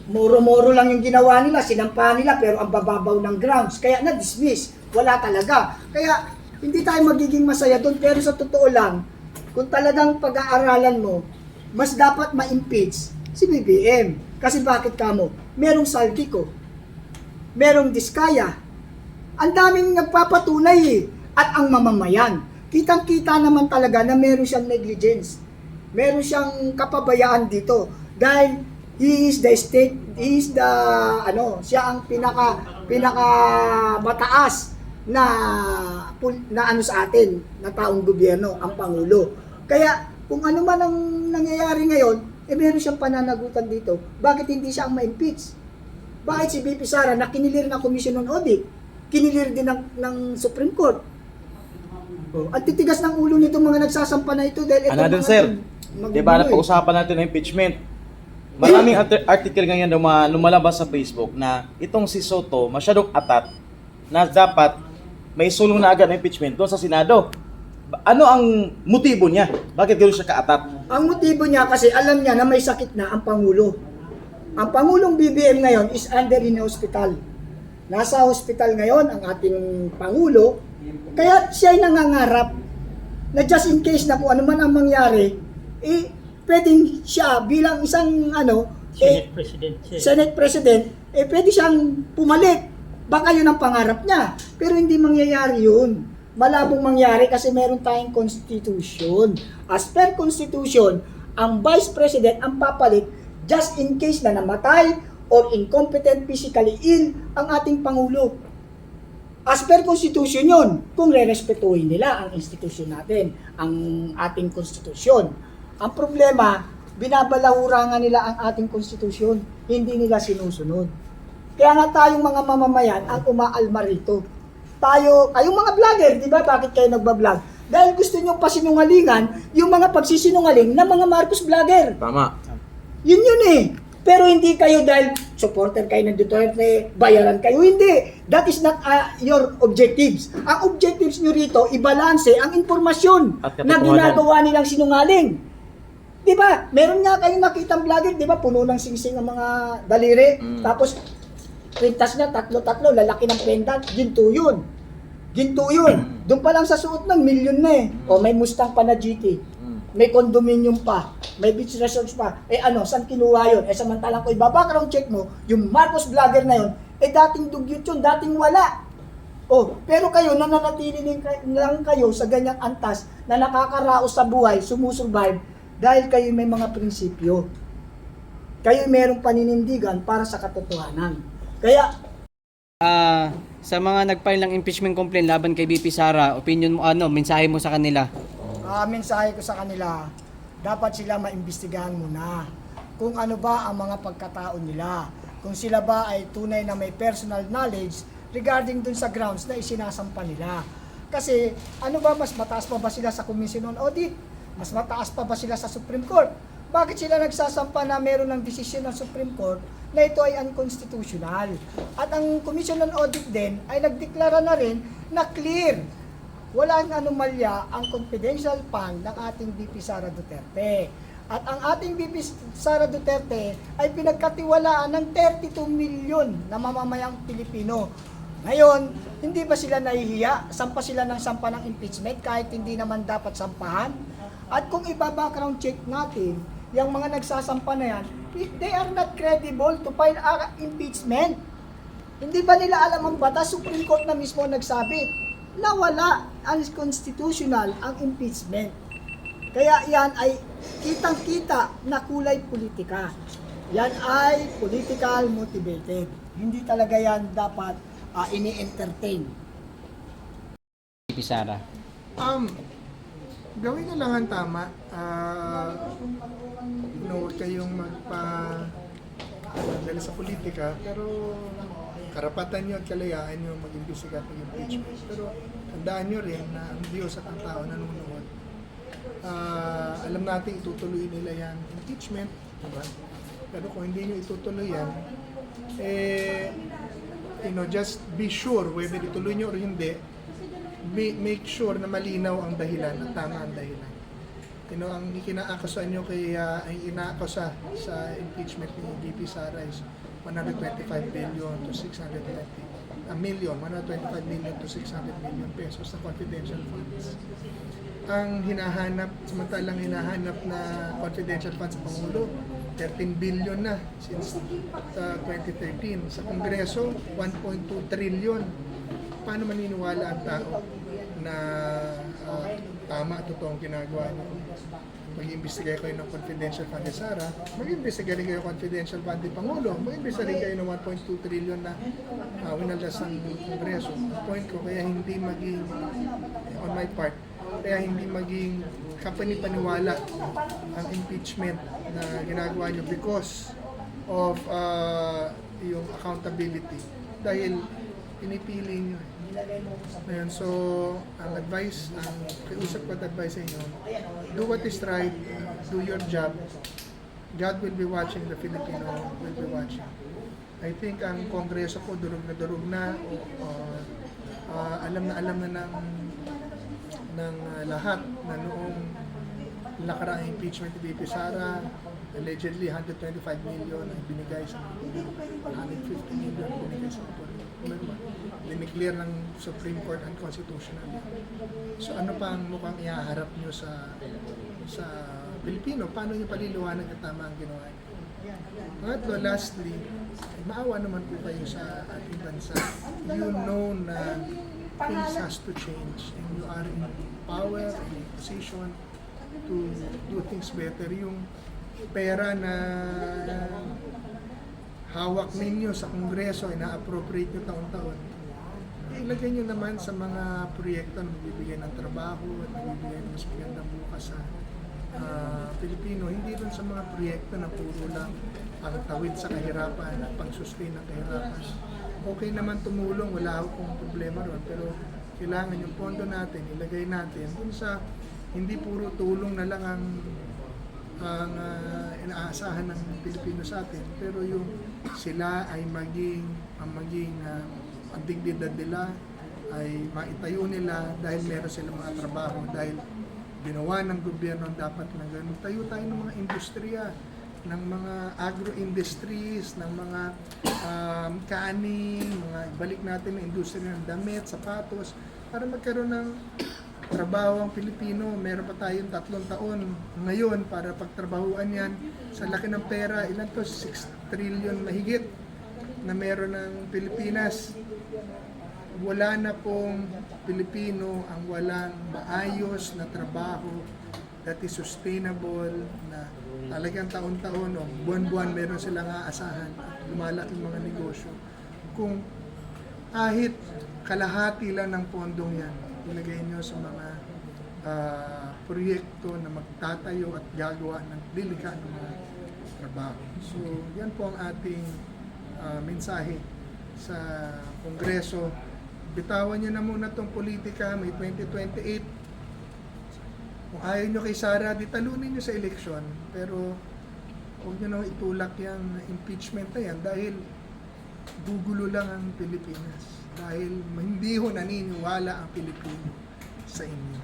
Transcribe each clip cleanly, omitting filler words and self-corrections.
Moro-moro lang yung ginawa nila, sinampahan nila, pero ang bababaw ng grounds. Kaya na-dismiss. Wala talaga. Kaya hindi tayo magiging masaya doon. Pero sa totoo lang, kung talagang pag-aaralan mo, mas dapat ma-impeach si BBM. Kasi bakit kamo? Merong Saldico, merong Diskaya. Ang daming nagpapatunay eh. At ang mamamayan. Kitang-kita naman talaga na meron siyang negligence. Meron siyang kapabayaan dito. Dahil he is the state, he is the, siya ang pinaka mataas na sa atin, na taong gobyerno, ang Pangulo. Kaya, kung ano man ang nangyayari ngayon, meron siyang pananagutan dito. Bakit hindi siya ang ma-impeach? Bakit si BP Sara na kinilir ng Commission on Audit, kinilir din ng Supreme Court? At titigas ng ulo nitong mga nagsasampa na ito dahil ito Ano sir? Diba napag-usapan natin ang impeachment? Maraming article ngayon na lumalabas sa Facebook na itong si Soto masyadong atat na dapat may sulong na agad na impeachment doon sa Senado. Ano ang motibo niya? Bakit gano'n siya kaatat? Ang motibo niya kasi alam niya na may sakit na ang Pangulo. Ang Pangulong BBM ngayon is under in hospital. Nasa hospital ngayon ang ating Pangulo, kaya siya ay nangangarap na just in case na kung ano man ang mangyari, pwedeng siya bilang isang Senate President, pwede siyang pumalit. Baka yun ang pangarap niya. Pero hindi mangyayari yun. Malabong mangyari kasi meron tayong Constitution. As per Constitution, ang Vice President ang papalit just in case na namatay or incompetent, physically ill ang ating Pangulo. As per Constitution yun, kung re-respetuhin nila ang institusyon natin, ang ating Constitution. Ang problema, binabalahurangan nila ang ating Constitution, hindi nila sinusunod. Kaya nga tayong mga mamamayan ang umaalma rito. Kayong mga vlogger, di ba? Bakit kayo nagbablog? Dahil gusto nyo pasinungalingan yung mga pagsisinungaling ng mga Marcos vlogger. Tama. Yun eh. Pero hindi kayo dahil supporter kayo ng Duterte, bayaran kayo. Hindi. That is not your objectives. Ang objectives nyo rito, ibalanse ang informasyon na ginagawa nilang sinungaling. Di ba? Meron nga kayong nakitang vlogger, di ba? Puno ng singsing ang mga daliri. Tapos, kwintas niya, tatlo-tatlo, lalaki ng pendant. Ginto yun. Doon pa lang sa suot ng milyon na eh. O may Mustang pa na GT. May condominium pa, may beach resorts pa. Saan kinuha yun? Samantalang ko iba-background check mo, yung Marcos vlogger na yun, dating dugyot yun, dating wala. Pero kayo, nananatili lang kayo sa ganyang antas na nakakaraos sa buhay, sumusurvive, dahil kayo may mga prinsipyo. Kayo merong paninindigan para sa katotohanan. Kaya, sa mga nag-file ng impeachment complaint laban kay BP Sara, opinion mo mensahe mo sa kanila? mensahe ko sa kanila, dapat sila maimbestigahan muna kung ano ba ang mga pagkatao nila. Kung sila ba ay tunay na may personal knowledge regarding dun sa grounds na isinasampa nila. Kasi ano ba, mas mataas pa ba sila sa Commission on Audit? Mas mataas pa ba sila sa Supreme Court? Bakit sila nagsasampa na meron ng desisyon ng Supreme Court na ito ay unconstitutional? At ang Commission on Audit din ay nagdeklara na rin na clear. Walang anomalya ang confidential fund ng ating VP Sara Duterte. At ang ating VP Sara Duterte ay pinagkatiwalaan ng 32 milyon na mamamayang Pilipino. Ngayon, hindi ba sila nahihiya? Sampa sila ng sampa ng impeachment kahit hindi naman dapat sampahan? At kung iba-background check natin, yung mga nagsasampa na yan, they are not credible to file impeachment. Hindi ba nila alam ang batas? Supreme Court na mismo nagsabi na wala, unconstitutional ang impeachment. Kaya yan ay kitang-kita na kulay politika. Yan ay political motivated. Hindi talaga yan dapat ini-entertain. BP Sara. Gawin na lang ang tama. Huwag kayong dahil sa politika, pero karapatan nyo at kalayaan nyo mag-imbestiga ng impeachment. Pero tandaan nyo rin na ang Diyos at ang tao nanonood. Alam natin itutuloy nila yan impeachment, diba? Pero kung hindi nyo itutuloy yan, just be sure whether ituloy nyo or hindi, make sure na malinaw ang dahilan at tama ang dahilan. ang ikinaakusan nyo kay ang inaakusa sa impeachment ni VP Sara is 125 billion to 620 million, 125 million to 600 million pesos na confidential funds. Ang hinahanap, samantalang hinahanap na confidential funds sa Pangulo, 13 billion na since 2013. Sa Kongreso, 1.2 trillion. Paano maniniwala ang tao na tama at totoong ginagawa niyo? Mag-iimbestiga kayo ng confidential fund ni Sara, mag-iimbestiga rin kayo ng confidential fund ni Pangulo, mag-iimbestiga rin kayo ng 1.2 trillion na winalas ng Kongreso. Point ko, kaya hindi maging, on my part, kaya hindi maging kapani-paniwala ang impeachment na ginagawa nyo because of yung accountability. Dahil pinipili nyo. Ngayon, so, ang advice, ang kiusap ko at advice sa inyo, do what is right, do your job. God will be watching, the Filipino will be watching. I think ang Kongreso ko durog na, alam na ng lahat na noong nakaraang impeachment ni VP Sara, allegedly 125 million ang binigay sa 150 million binigay sa dineclare ng Supreme Court unconstitutional. So ano pa ang mukhang ihaharap nyo sa Pilipino? Paano nyo paliliwanag at tama ang ginawa nyo? Pangatlo, lastly, maawa naman po kayo sa ating bansa. You know na things has to change and you are in power and in position to do things better. Yung pera na hawak ninyo sa Kongreso, ina-appropriate nyo taon-taon, ilagay nyo naman sa mga proyekto na magbibigay ng trabaho at magbibigay ng mas magandang bukas sa Pilipino. Hindi dun sa mga proyekto na puro lang ang tawid sa kahirapan at pang-sustain ng kahirapan. Okay naman tumulong, wala akong problema ron, pero kailangan yung pondo natin, ilagay natin dun sa hindi puro tulong na lang ang inaasahan ng Pilipino sa atin, pero yung sila ay ang dignidad nila ay maitayo nila dahil meron silang mga trabaho, dahil ginawa ng gobyerno ang dapat na gano'n. Magtayo tayo ng mga industriya, ng mga agro-industries, ng mga kanin, balik natin ng industriya ng damit, sapatos, para magkaroon ng trabaho ang Pilipino. Meron pa tayong 3 taon ngayon para pagtrabahuan yan. Sa laki ng pera, ilan to? 6 trillion mahigit na meron ng Pilipinas. Wala na pong Pilipino ang walang maayos na trabaho that is sustainable, na talagang taon-taon o buwan-buwan meron silang aasahan at lumalaking mga negosyo. Kung kahit kalahati lang ng pondong yan, ilagay nyo sa mga proyekto na magtatayo at gagawa ng delikadong mga trabaho. So, yan po ang ating mensahe sa Kongreso. Bitawan nyo na muna itong politika, may 2028. Kung ayaw nyo kay Sara, di talunin nyo sa eleksyon. Pero huwag nyo nang itulak yung impeachment na yan dahil gugulo lang ang Pilipinas. Dahil hindi ho naniniwala ang Pilipino sa inyo.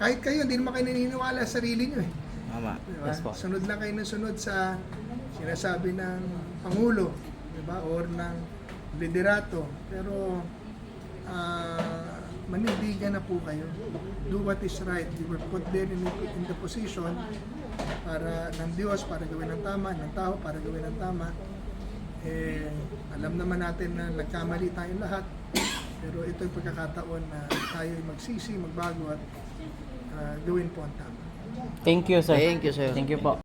Kahit kayo, hindi naman kayo naniniwala sa sarili nyo eh. Mama, Diba? yes po. Sunod lang kayo ng sunod sa sinasabi ng Pangulo, diba? Or ng liderato. Pero manindigan na po kayo. Do what is right. You were put there in the position para ng Diyos, para gawin ng tama, ng tao, para gawin ng tama. Alam naman natin na nagkamali tayong lahat. Pero ito yung pagkakataon na tayo magsisi, magbago at gawin po ang tama. Thank you, sir. Thank you, sir. Thank you po.